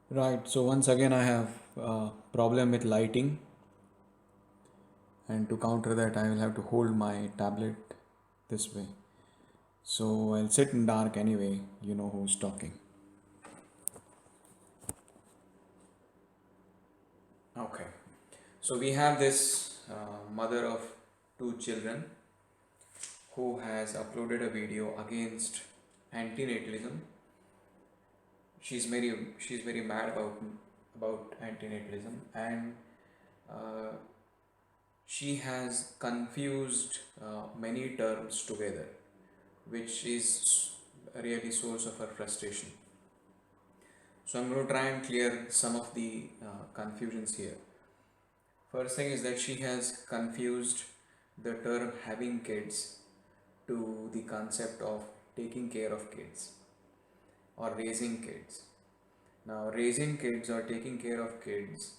Right, so once again I have a problem with lighting, and to counter that I will have to hold my tablet this way. So I'll sit in dark anyway, you know who's talking. Okay, so we have this mother of two children who has uploaded a video against antinatalism. She's very mad about antinatalism, and uh, she has confused many terms together, which is a really source of her frustration. So I'm going to try and clear some of the confusions here. First thing is that she has confused the term having kids to the concept of taking care of kids or raising kids. Now, raising kids or taking care of kids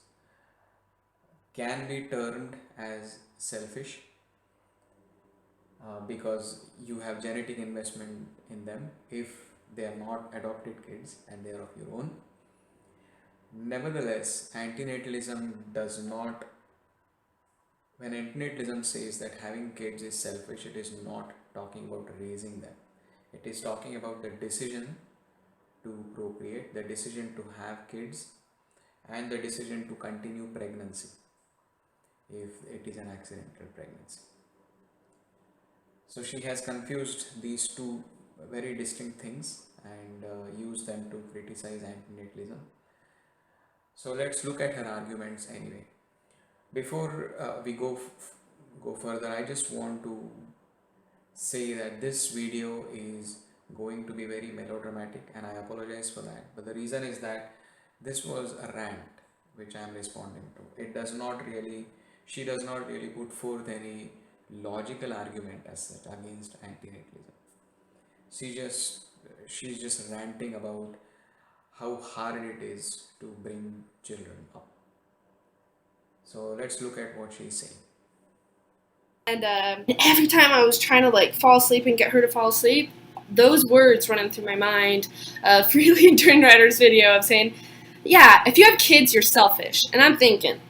can be termed as selfish because you have genetic investment in them if they are not adopted kids and they are of your own. Nevertheless, antinatalism does not, when antinatalism says that having kids is selfish, it is not talking about raising them. It is talking about the decision to procreate, the decision to have kids, and the decision to continue pregnancy if it is an accidental pregnancy. So she has confused these two very distinct things and used them to criticize antinatalism. So let's look at her arguments anyway. Before we go further, I just want to say that this video is going to be very melodramatic, and I apologize for that. But the reason is that this was a rant which I am responding to. She does not really put forth any logical argument as such against antinatalism. She just she's just ranting about how hard it is to bring children up. So let's look at what she's saying. And every time I was trying to like fall asleep and get her to fall asleep, those words running through my mind freely during Ryder's video of saying, yeah, if you have kids, you're selfish. And I'm thinking,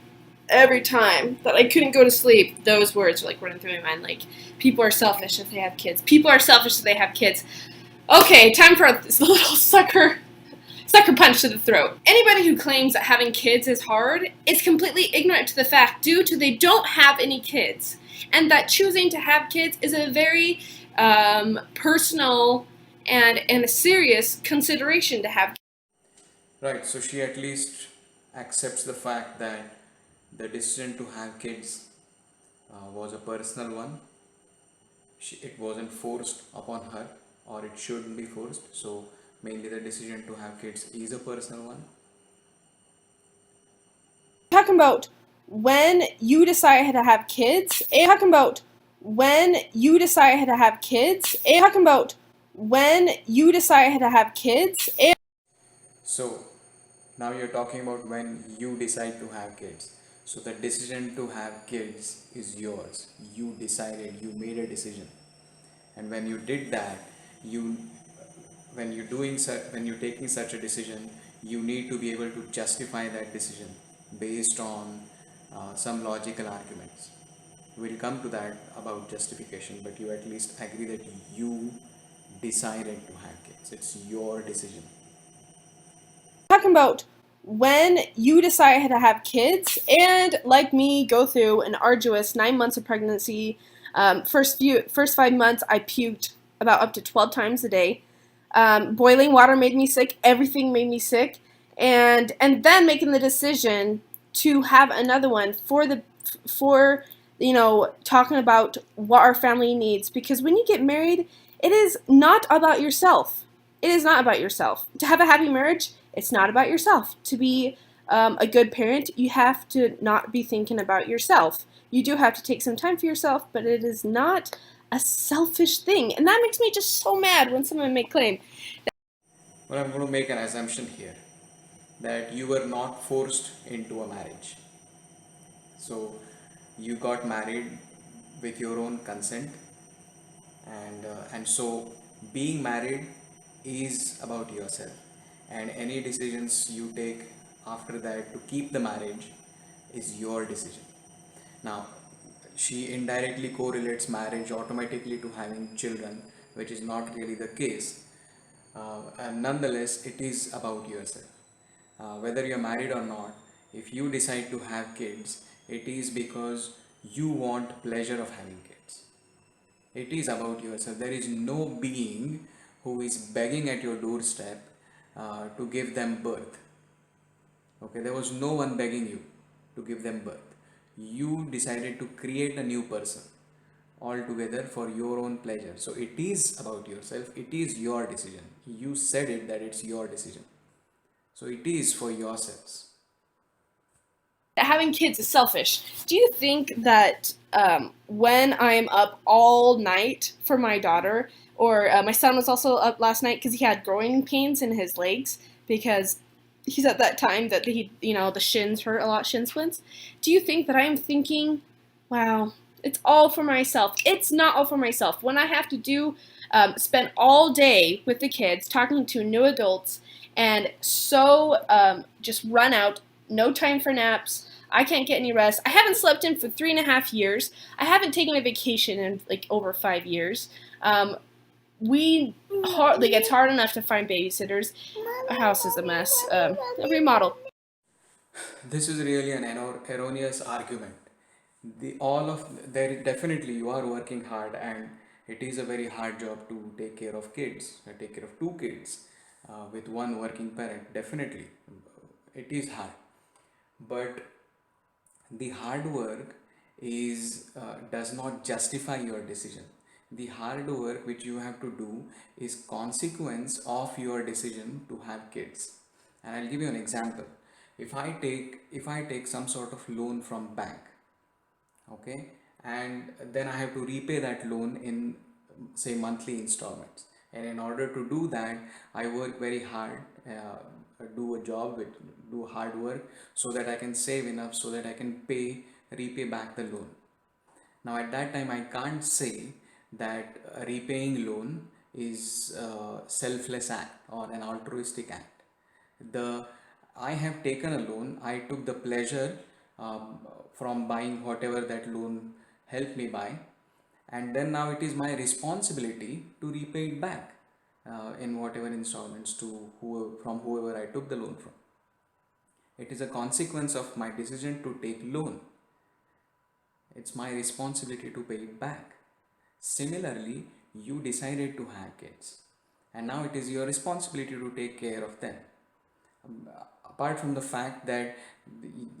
every time that I couldn't go to sleep, those words were like running through my mind. Like, people are selfish if they have kids. People are selfish if they have kids. Okay, time for this little sucker punch to the throat. Anybody who claims that having kids is hard is completely ignorant to the fact due to they don't have any kids, and that choosing to have kids is a very personal and a serious consideration to have. Right, so she at least accepts the fact that the decision to have kids was a personal one. It wasn't forced upon her, or it shouldn't be forced. So, mainly the decision to have kids is a personal one. Talking about when you decide to have kids, and talking about when you decide to have kids, and talking about when you decide to have kids, and So, now you're talking about when you decide to have kids. So, the decision to have kids is yours. You decided, you made a decision. And when you did that, you when you're taking such a decision, you need to be able to justify that decision based on some logical arguments. We'll come to that about justification, but you at least agree that you decided to have kids. It's your decision. talking about when you decide to have kids and like me go through an arduous 9 months of pregnancy. First 5 months I puked about up to 12 times a day. Boiling water made me sick. Everything made me sick, and then making the decision to have another one for talking about what our family needs, because when you get married, it is not about yourself. It is not about yourself. To have a happy marriage, it's not about yourself. To be a good parent, you have to not be thinking about yourself. You do have to take some time for yourself, but it is not a selfish thing. And that makes me just so mad when someone may claim. Well, I'm going to make an assumption here that you were not forced into a marriage. So, you got married with your own consent, and so being married is about yourself. and any decisions you take after that to keep the marriage is your decision. Now, she indirectly correlates marriage automatically to having children, which is not really the case. And nonetheless, it is about yourself. Whether you're married or not, if you decide to have kids, it is because you want pleasure of having kids. It is about yourself. There is no being who is begging at your doorstep to give them birth. Okay, there was no one begging you to give them birth. You decided to create a new person altogether for your own pleasure. So it is about yourself. It is your decision. You said it that it's your decision. So it is for yourselves. Having kids is selfish. Do you think that when I'm up all night for my daughter, or my son was also up last night because he had growing pains in his legs because he's at that time that the shins hurt a lot, shin splints. Do you think that I am thinking, wow, it's all for myself? It's not all for myself. When I have to spend all day with the kids talking to new adults and just run out, no time for naps. I can't get any rest. I haven't slept in for 3.5 years. I haven't taken a vacation in like over 5 years. It's hard enough to find babysitters. Our house is a mess. A remodel. This is really an erroneous argument. There definitely you are working hard, and it is a very hard job to take care of kids, take care of two kids with one working parent. Definitely, it is hard, but the hard work is does not justify your decision. The hard work which you have to do is consequence of your decision to have kids. And I'll give you an example. If I take some sort of loan from bank, okay, and then I have to repay that loan in, say, monthly installments, and in order to do that I work very hard, do a job with do hard work so that I can save enough so that I can repay back the loan. Now at that time I can't say that repaying loan is a selfless act or an altruistic act. The I have taken a loan, I took the pleasure from buying whatever that loan helped me buy, and then now it is my responsibility to repay it back in whatever installments to whoever I took the loan from. It is a consequence of my decision to take loan. It's my responsibility to pay it back. Similarly, you decided to have kids, and now it is your responsibility to take care of them. Apart from the fact that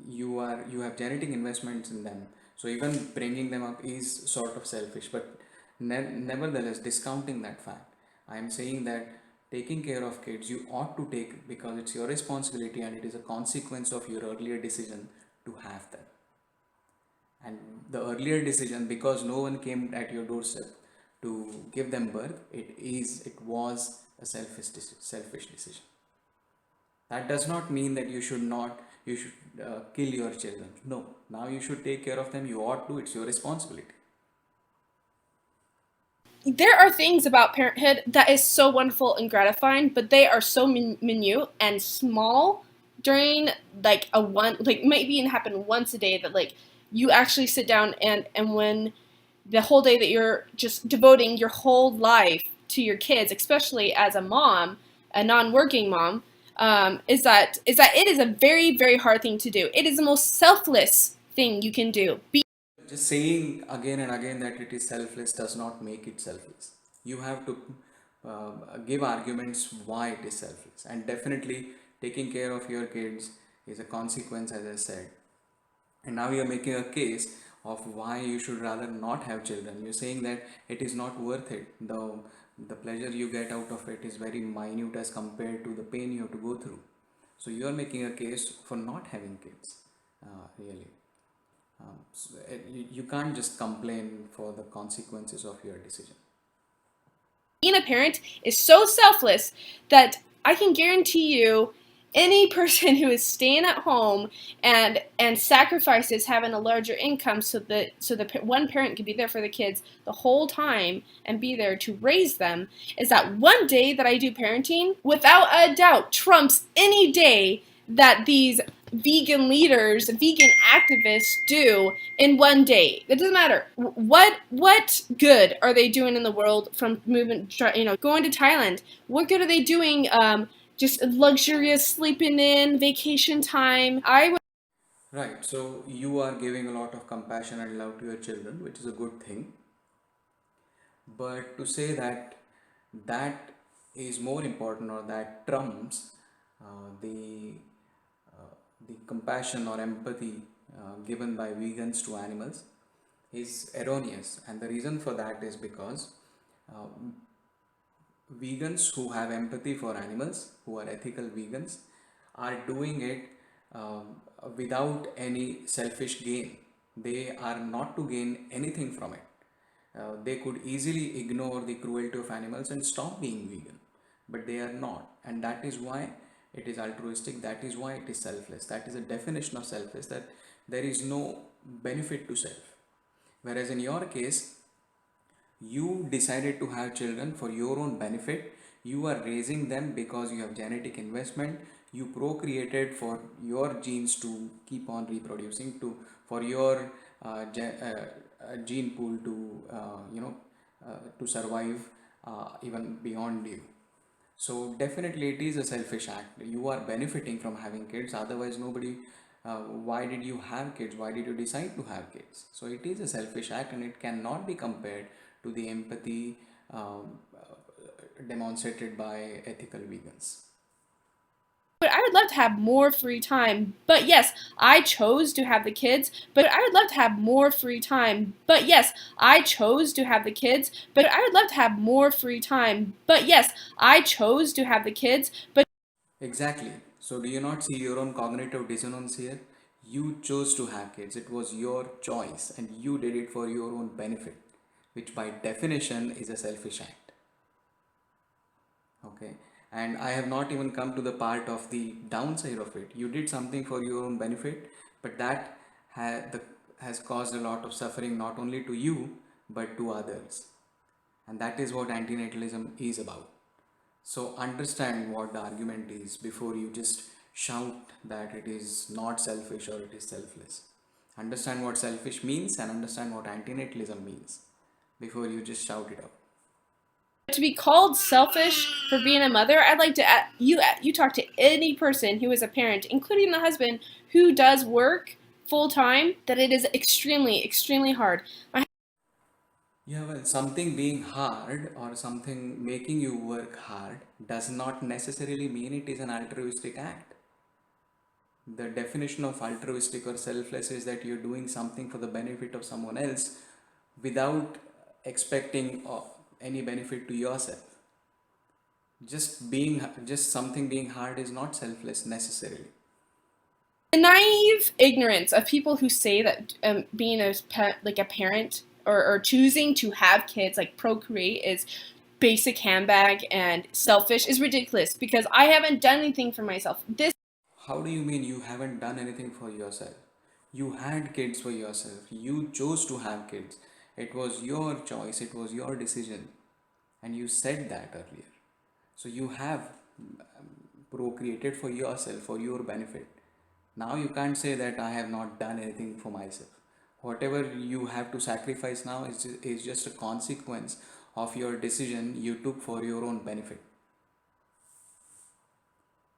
you have genetic investments in them, so even bringing them up is sort of selfish, but nevertheless, discounting that fact, I am saying that taking care of kids you ought to take because it's your responsibility and it is a consequence of your earlier decision to have them. And the earlier decision, because no one came at your doorstep to give them birth, it was a selfish decision. That does not mean that you should kill your children. No, now you should take care of them. You ought to. It's your responsibility. There are things about parenthood that is so wonderful and gratifying, but they are so minute and small during like maybe even happen once a day that like you actually sit down and when the whole day that you're just devoting your whole life to your kids, especially as a mom, a non-working mom, is that it is a very, very hard thing to do. It is the most selfless thing you can do. Just saying again and again that it is selfless does not make it selfless. You have to give arguments why it is selfless. And definitely, taking care of your kids is a consequence, as I said. And now you're making a case of why you should rather not have children. You're saying that it is not worth it. The pleasure you get out of it is very minute as compared to the pain you have to go through. So you're making a case for not having kids, really. You can't just complain for the consequences of your decision. Being a parent is so selfless that I can guarantee you any person who is staying at home and sacrifices having a larger income so the one parent can be there for the kids the whole time and be there to raise them, is that one day that I do parenting without a doubt trumps any day that these vegan leaders, vegan activists do in one day. It doesn't matter what good are they doing in the world from moving, going to Thailand. What good are they doing? Just luxurious sleeping in, vacation time. Right, so you are giving a lot of compassion and love to your children, which is a good thing. But to say that that is more important or that trumps uh, the the compassion or empathy given by vegans to animals is erroneous, and the reason for that is because uh, vegans who have empathy for animals, who are ethical vegans, are doing it without any selfish gain. They are not to gain anything from it. They could easily ignore the cruelty of animals and stop being vegan, but they are not, and that is why it is altruistic. That is why it is selfless. That is a definition of selfless, that there is no benefit to self. Whereas in your case, you decided to have children for your own benefit. You are raising them because you have genetic investment. You procreated for your genes to keep on reproducing, to for your gene pool to to survive even beyond you. So definitely it is a selfish act. You are benefiting from having kids. Otherwise, nobody. Why did you have kids? Why did you decide to have kids? So it is a selfish act, and it cannot be compared to the empathy demonstrated by ethical vegans. But I would love to have more free time. But yes, I chose to have the kids. But I would love to have more free time. But yes, I chose to have the kids. But I would love to have more free time. But yes, I chose to have the kids. But Exactly. So do you not see your own cognitive dissonance here? You chose to have kids. It was your choice, and you did it for your own benefit, which by definition is a selfish act. Okay, and I have not even come to the part of the downside of it. You did something for your own benefit, but that has caused a lot of suffering, not only to you but to others, and that is what antinatalism is about. So understand what the argument is before you just shout that it is not selfish or it is selfless. Understand what selfish means and understand what antinatalism means before you just shout it out. to be called selfish for being a mother, I'd like to you talk to any person who is a parent, including the husband who does work full time, that it is extremely hard. Yeah, well, something being hard or something making you work hard does not necessarily mean it is an altruistic act. The definition of altruistic or selfless is that you're doing something for the benefit of someone else without expecting any benefit to yourself. Just something being hard is not selfless necessarily. The naive ignorance of people who say that being like a parent or choosing to have kids, like procreate, is basic handbag and selfish is ridiculous because I haven't done anything for myself. This How do you mean you haven't done anything for yourself? You had kids for yourself. You chose to have kids. It was your choice, it was your decision. And you said that earlier. So you have procreated for yourself, for your benefit. Now you can't say that I have not done anything for myself. Whatever you have to sacrifice now is just a consequence of your decision you took for your own benefit.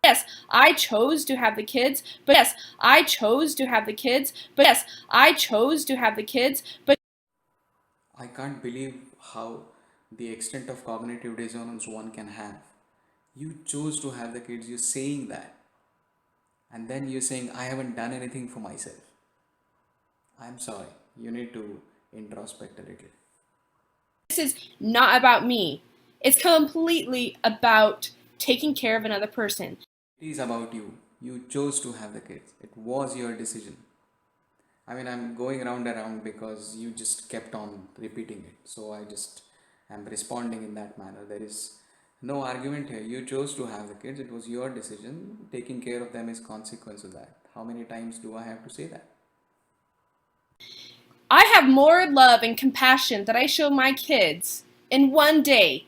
yes, I chose to have the kids, but yes, I chose to have the kids, but yes, I chose to have the kids, but I can't believe how the extent of cognitive dissonance one can have. You chose to have the kids, you're saying that, and then you're saying, I haven't done anything for myself. I'm sorry, you need to introspect a little. this is not about me. It's completely about taking care of another person. It is about you. You chose to have the kids, it was your decision. I mean, I'm going round and round because you just kept on repeating it. So I just am responding in that manner. There is No argument here. You chose to have the kids. It was your decision. Taking care of them is consequence of that. How many times do I have to say that? I have more love and compassion that I show my kids in one day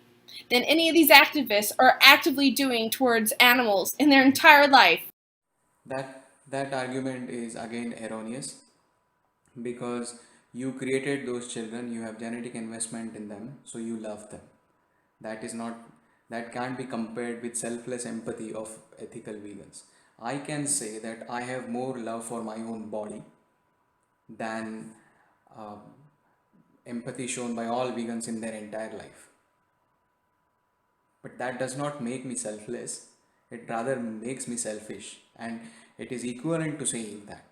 than any of these activists are actively doing towards animals in their entire life. That argument is again erroneous because you created those children, you have genetic investment in them, so you love them. That is not that can't be compared with selfless empathy of ethical vegans. I can say that I have more love for my own body than uh, empathy shown by all vegans in their entire life. But that does not make me selfless, it rather makes me selfish, and it is equivalent to saying that.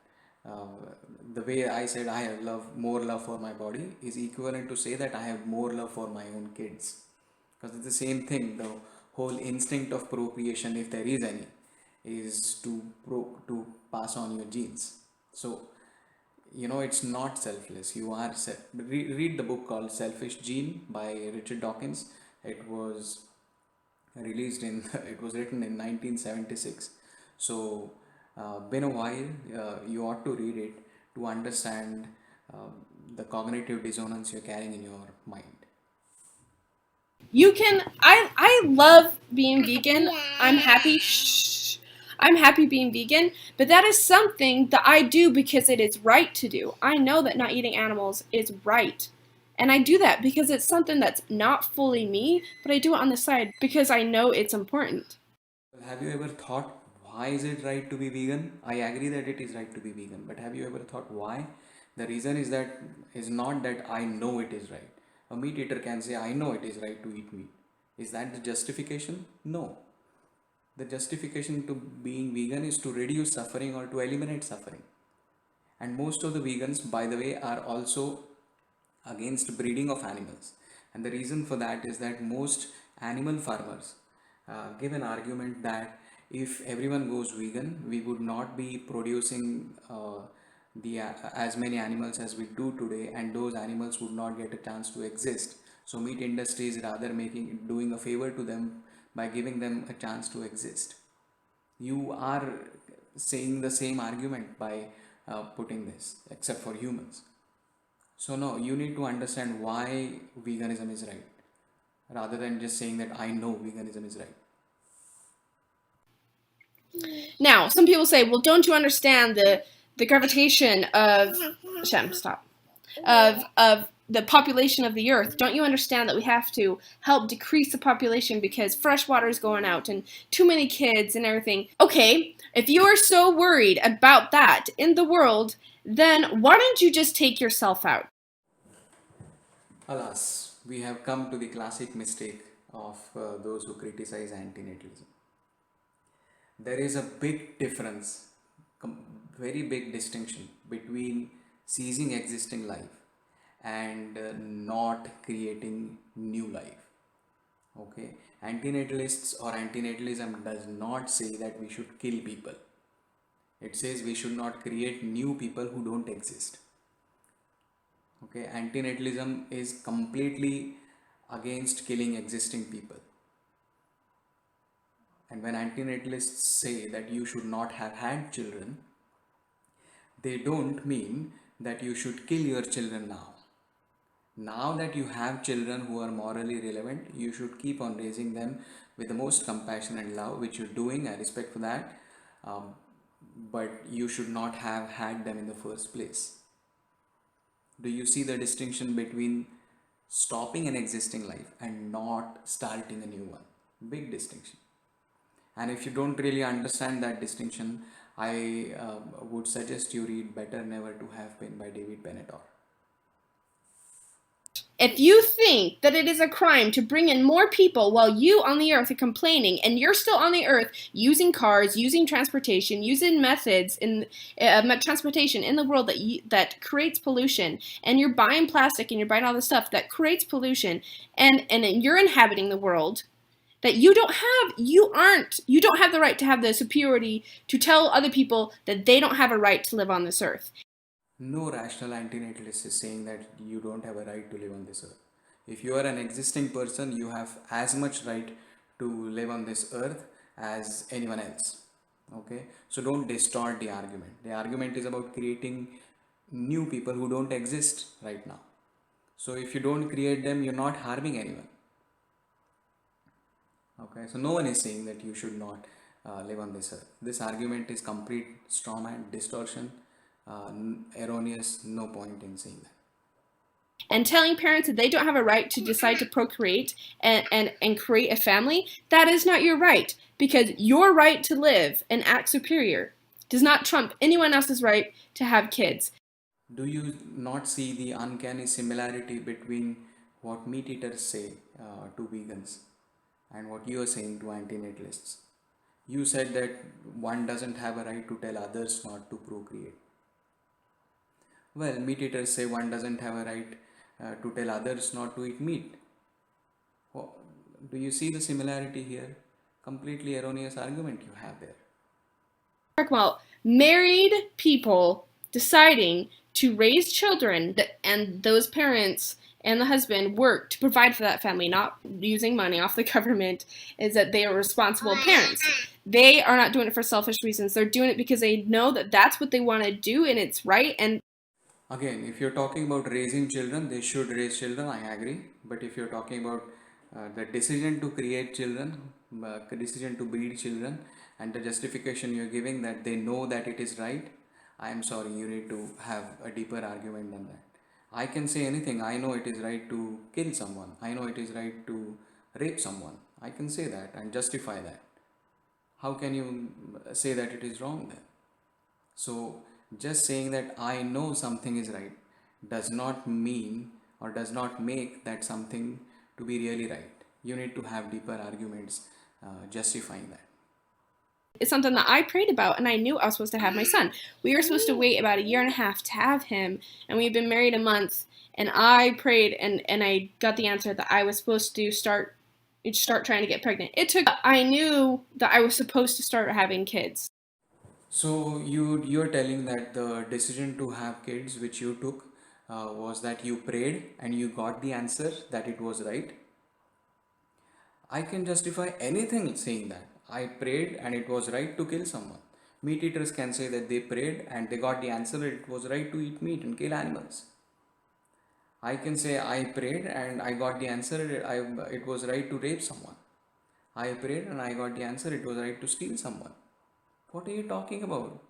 The way I said I have more love for my body is equivalent to say that I have more love for my own kids. Because it's the same thing, the whole instinct of procreation, if there is any, is to pass on your genes. So, it's not selfless. Read the book called Selfish Gene by Richard Dawkins. It was it was written in 1976. So been a while. You ought to read it to understand uh, the cognitive dissonance you're carrying in your mind. You can I love being vegan. I'm happy. Shh. I'm happy being vegan, but that is something that I do because it is right to do. I know that not eating animals is right. And I do that because it's something that's not fully me, but I do it on the side because I know it's important. Well, have you ever thought why is it right to be vegan? I agree that it is right to be vegan, but have you ever thought why? The reason is not that I know it is right. A meat eater can say I know it is right to eat meat. Is that the justification? No. The justification to being vegan is to reduce suffering or to eliminate suffering. And most of the vegans, by the way, are also against breeding of animals. And the reason for that is that most animal farmers give an argument that if everyone goes vegan, we would not be producing as many animals as we do today, and those animals would not get a chance to exist. So meat industry is rather doing a favor to them by giving them a chance to exist. You are saying the same argument by putting this, except for humans. So, no, you need to understand why veganism is right rather than just saying that I know veganism is right. Now, some people say, well, don't you understand the gravitation of Shem, stop. Of the population of the earth. Don't you understand that we have to help decrease the population because fresh water is going out and too many kids and everything? Okay, if you are so worried about that in the world, then why don't you just take yourself out? Alas, we have come to the classic mistake of those who criticize antinatalism. There is a big difference, very big distinction between ceasing existing life and not creating new life. Okay, antinatalists or antinatalism does not say that we should kill people. It says we should not create new people who don't exist. Okay, antinatalism is completely against killing existing people. And when antinatalists say that you should not have had children, they don't mean that you should kill your children now. Now that you have children who are morally relevant, you should keep on raising them with the most compassion and love, which you're doing. I respect for that. Um, but you should not have had them in the first place. Do you see the distinction between stopping an existing life and not starting a new one? Big distinction. And if you don't really understand that distinction, I would suggest you read Better Never to Have Been by David Benatar. If you think that it is a crime to bring in more people while you on the earth are complaining and you're still on the earth using cars, using transportation, using methods in transportation in the world that creates pollution, and you're buying plastic and you're buying all this stuff that creates pollution, and you're inhabiting the world, that you don't have the right to have the superiority to tell other people that they don't have a right to live on this earth. No rational antinatalist is saying that you don't have a right to live on this earth. If you are an existing person, you have as much right to live on this earth as anyone else. Okay, so don't distort the argument. The argument is about creating new people who don't exist right now. So if you don't create them, you're not harming anyone. Okay, so no one is saying that you should not live on this earth. This argument is complete straw man, distortion, erroneous. No point in saying that. And telling parents that they don't have a right to decide to procreate and create a family, that is not your right, because your right to live and act superior does not trump anyone else's right to have kids. Do you not see the uncanny similarity between what meat eaters say to vegans and what you are saying to antinatalists? You said that one doesn't have a right to tell others not to procreate. Well, meat eaters say one doesn't have a right to tell others not to eat meat. Oh, do you see the similarity here? Completely erroneous argument you have there. Talking about married people deciding to raise children, and those parents and the husband work to provide for that family, not using money off the government, is that they are responsible parents. They are not doing it for selfish reasons. They're doing it because they know that that's what they want to do and it's right. And Again, if you're talking about raising children, they should raise children, I agree. But if you're talking about the decision to create children, decision to breed children, and the justification you're giving that they know that it is right, I am sorry, you need to have a deeper argument than that. I can say anything. I know it is right to kill someone. I know it is right to rape someone. I can say that and justify that. How can you say that it is wrong then? So, just saying that I know something is right does not mean or does not make that something to be really right. You need to have deeper arguments justifying that. it's something that I prayed about, and I knew I was supposed to have my son. We were supposed to wait about a year and a half to have him, and we've been married a month. And I prayed, and I got the answer that I was supposed to start trying to get pregnant. I knew that I was supposed to start having kids. So you're telling that the decision to have kids which you took was that you prayed and you got the answer that it was right. I can justify anything saying that. I prayed and it was right to kill someone. Meat eaters can say that they prayed and they got the answer that it was right to eat meat and kill animals. I can say I prayed and I got the answer it was right to rape someone. I prayed and I got the answer it was right to steal someone. What are you talking about?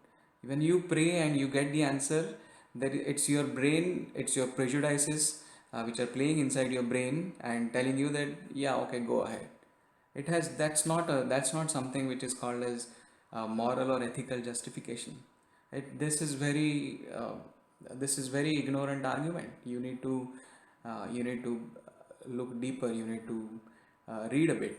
When you pray and you get the answer, that it's your brain, it's your prejudices which are playing inside your brain and telling you that yeah, okay, go ahead. It has that's not something which is called as moral or ethical justification. This is very ignorant argument. You need to look deeper. You need to read a bit.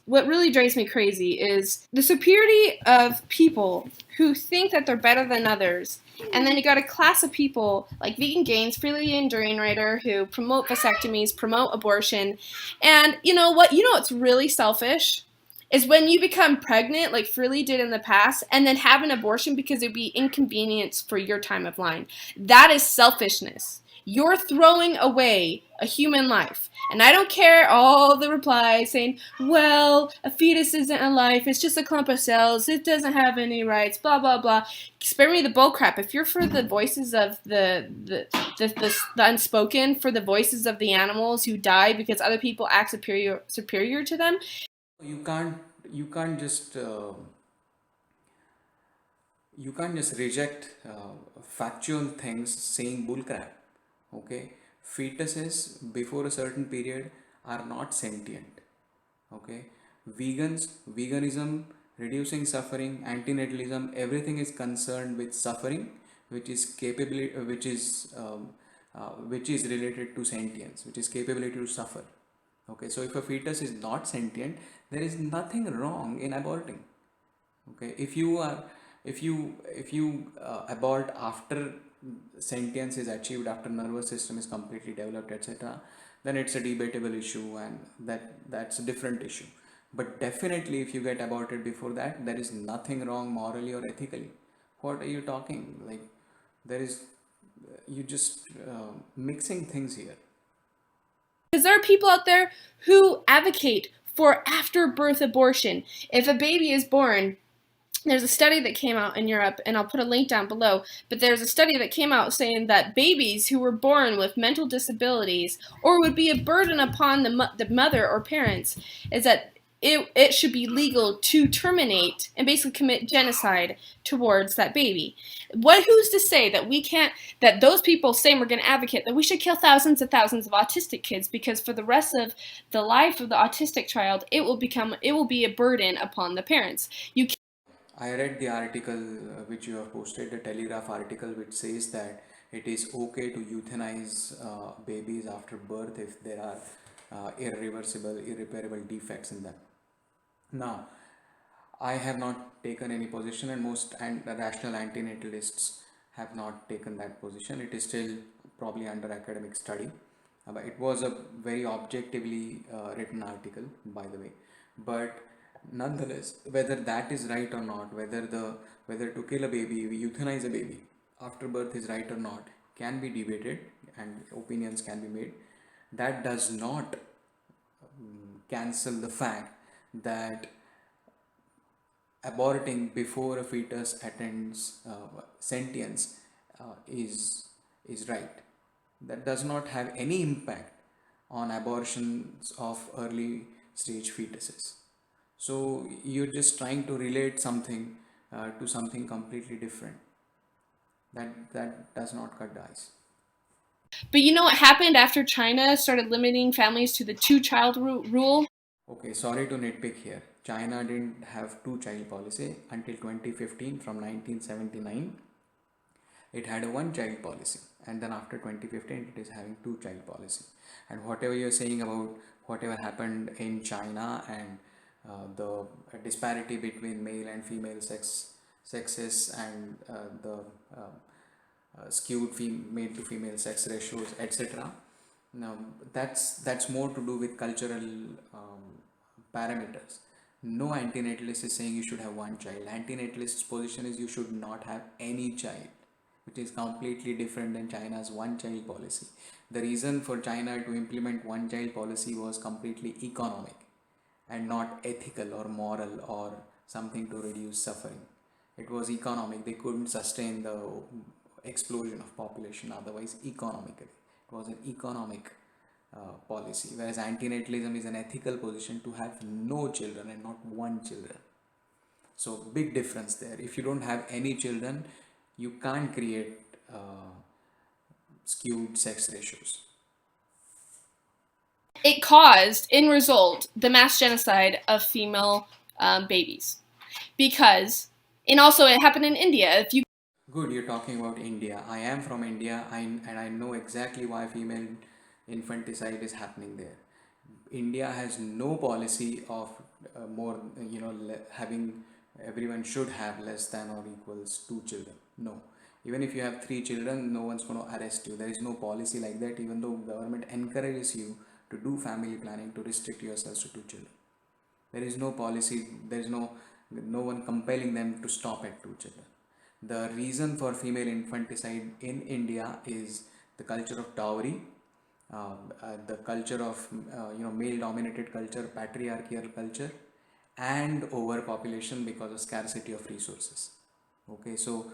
What really drives me crazy is the superiority of people who think that they're better than others. And then you got a class of people like Vegan Gains, Freely Enduring Writer, who promote vasectomies, promote abortion. And you know what? You know what's really selfish? Is when you become pregnant, like Freely did in the past, and then have an abortion because it would be inconvenience for your time of line. That is selfishness. You're throwing away a human life. And I don't care all the replies saying, well, a fetus isn't a life, it's just a clump of cells, it doesn't have any rights, blah, blah, blah. Spare me the bullcrap. If you're for the voices of the unspoken, for the voices of the animals who die because other people act superior to them. You can't just reject factual things saying bullcrap. Okay, fetuses before a certain period are not sentient. Okay, veganism, reducing suffering, antinatalism, everything is concerned with suffering, which is capability, which is related to sentience, which is capability to suffer. Okay, so if a fetus is not sentient, there is nothing wrong in aborting. Okay, if you abort after sentience is achieved, after nervous system is completely developed, etc., then it's a debatable issue, and that's a different issue. But definitely if you get aborted before that, there is nothing wrong morally or ethically. What are you talking? Like, there is, you just mixing things here. Because there are people out there who advocate for after birth abortion. If a baby is born, there's a study that came out in Europe, and I'll put a link down below, but there's a study that came out saying that babies who were born with mental disabilities or would be a burden upon the mother or parents, is that it should be legal to terminate and basically commit genocide towards that baby. Who's to say that we can't, that those people saying we're going to advocate that we should kill thousands and thousands of autistic kids, because for the rest of the life of the autistic child, it will be a burden upon the parents. I read the article which you have posted, the Telegraph article, which says that it is okay to euthanize babies after birth if there are irreversible, irreparable defects in them. Now, I have not taken any position, and most rational antinatalists have not taken that position. It is still probably under academic study. But it was a very objectively written article, by the way. But nonetheless, whether that is right or not, whether to kill a baby, euthanize a baby after birth is right or not, can be debated and opinions can be made. That does not cancel the fact that aborting before a fetus attains sentience is right. That does not have any impact on abortions of early stage fetuses. So you're just trying to relate something to something completely different. That does not cut the ice. But you know what happened after China started limiting families to the two-child rule? Okay, sorry to nitpick here. China didn't have two-child policy until 2015. From 1979, it had a one-child policy, and then after 2015, it is having two-child policy. And whatever you're saying about whatever happened in China and the disparity between male and female sexes and the skewed male to female sex ratios, etc. Now that's more to do with cultural parameters. No antinatalist is saying you should have one child. Antinatalist's position is you should not have any child, which is completely different than China's one child policy. The reason for China to implement one child policy was completely economic and not ethical or moral or something to reduce suffering. It was economic. They couldn't sustain the explosion of population otherwise economically. It was an economic policy, whereas antinatalism is an ethical position to have no children and not one children. So big difference there. If you don't have any children, you can't create skewed sex ratios. It caused, in result, the mass genocide of female babies, because, and also it happened in India. If you Good, you're talking about India. I am from India, and I know exactly why female infanticide is happening there. India has no policy of more, having everyone should have less than or equals two children. No. Even if you have three children, no one's going to arrest you. There is no policy like that, even though government encourages you to do family planning to restrict yourselves to two children. There is no policy, there is no one compelling them to stop at two children. The reason for female infanticide in India is the culture of dowry, the culture of male dominated culture, patriarchal culture, and overpopulation because of scarcity of resources. Okay, so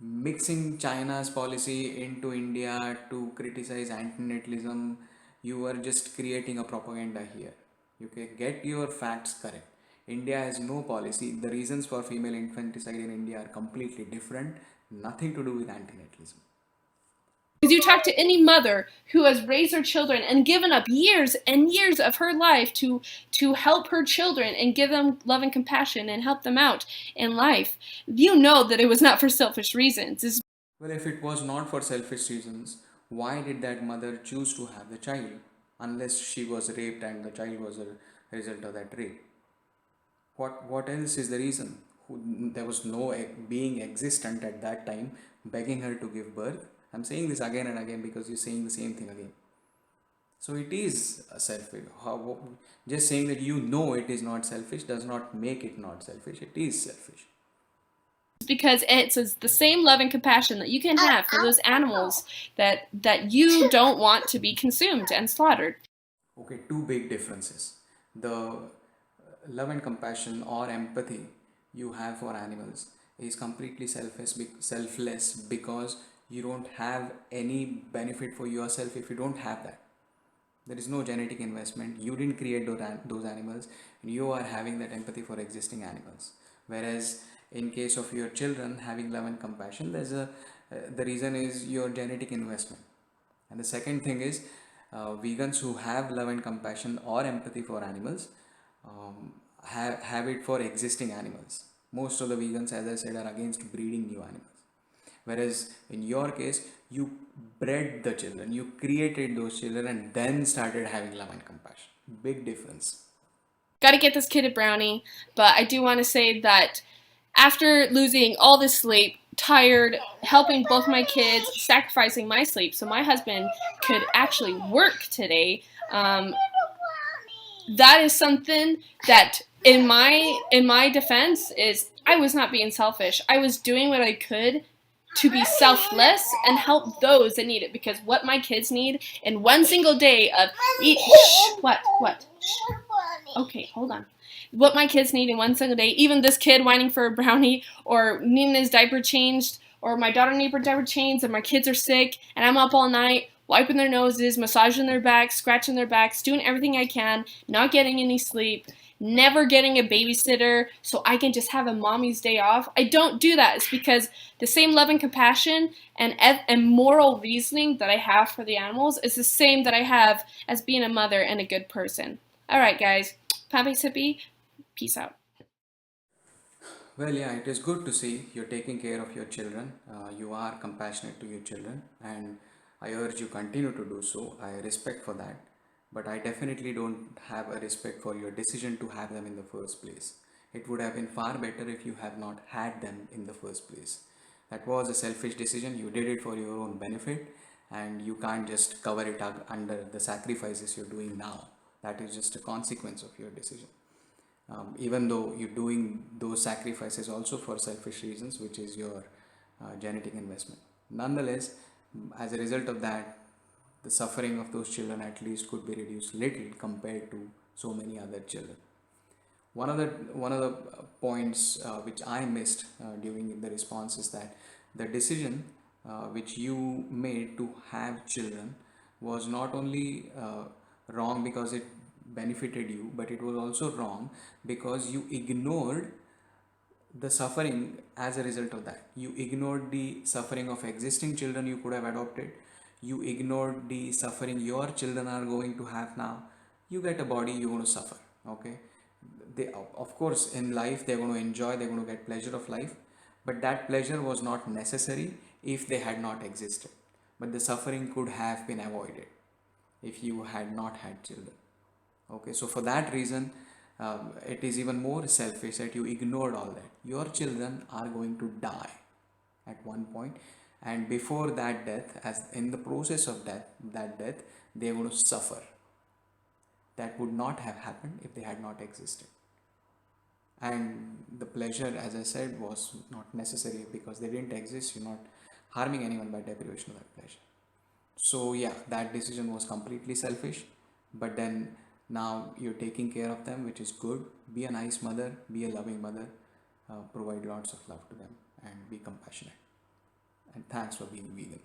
mixing China's policy into India to criticize antinatalism, you are just creating a propaganda here. You can get your facts correct. India has no policy. The reasons for female infanticide in India are completely different, nothing to do with antinatalism. Because you talk to any mother who has raised her children and given up years and years of her life to help her children and give them love and compassion and help them out in life, you know that it was not for selfish reasons. Well, if it was not for selfish reasons, why did that mother choose to have the child unless she was raped and the child was a result of that rape? What else is the reason? There was no being existent at that time begging her to give birth. I'm saying this again and again because you're saying the same thing again. So it is selfish. Just saying that it is not selfish does not make it not selfish. It is selfish. Because it's the same love and compassion that you can have for those animals that you don't want to be consumed and slaughtered. Okay, two big differences. The love and compassion or empathy you have for animals is completely selfless, because you don't have any benefit for yourself if you don't have that. There is no genetic investment. You didn't create those animals, and you are having that empathy for existing animals. Whereas in case of your children having love and compassion, the reason is your genetic investment. And the second thing is, vegans who have love and compassion or empathy for animals have it for existing animals. Most of the vegans, as I said, are against breeding new animals. Whereas in your case, you bred the children, you created those children, and then started having love and compassion. Big difference. Gotta get this kid a brownie, but I do want to say that after losing all this sleep, tired, helping both my kids, sacrificing my sleep so my husband could actually work today, that is something that in my defense is I was not being selfish. I was doing what I could to be selfless and help those that need it, because what my kids need in one single day of eat what okay, hold on. What my kids need in one single day, even this kid whining for a brownie or needing his diaper changed, or my daughter needing her diaper changed, and my kids are sick, and I'm up all night wiping their noses, massaging their backs, scratching their backs, doing everything I can, not getting any sleep, never getting a babysitter so I can just have a mommy's day off. I don't do that. It's because the same love and compassion and moral reasoning that I have for the animals is the same that I have as being a mother and a good person. All right, guys. PlantBasedHippy, peace out. Well, yeah, it is good to see you're taking care of your children. You are compassionate to your children, and I urge you continue to do so. I respect for that, but I definitely don't have a respect for your decision to have them in the first place. It would have been far better if you have not had them in the first place. That was a selfish decision. You did it for your own benefit, and you can't just cover it up under the sacrifices you're doing now. That is just a consequence of your decision. Even though you're doing those sacrifices also for selfish reasons, which is your genetic investment. Nonetheless, as a result of that, the suffering of those children at least could be reduced little compared to so many other children. One of the points which I missed during the response is that the decision which you made to have children was not only wrong because it benefited you, but it was also wrong because you ignored the suffering as a result of that. You ignored the suffering of existing children you could have adopted. You ignored the suffering your children are going to have now. You get a body, you're going to suffer. Okay, they, of course, in life they're going to enjoy, they're going to get pleasure of life, but that pleasure was not necessary if they had not existed. But the suffering could have been avoided if you had not had children. Okay, so for that reason, it is even more selfish that you ignored all that. Your children are going to die at one point, and before that death, as in the process of that death, they are going to suffer. That would not have happened if they had not existed. And the pleasure, as I said, was not necessary because they didn't exist. You're not harming anyone by deprivation of that pleasure. So yeah, that decision was completely selfish, but then now you're taking care of them, which is good. Be a nice mother, be a loving mother, provide lots of love to them, and be compassionate. And thanks for being vegan.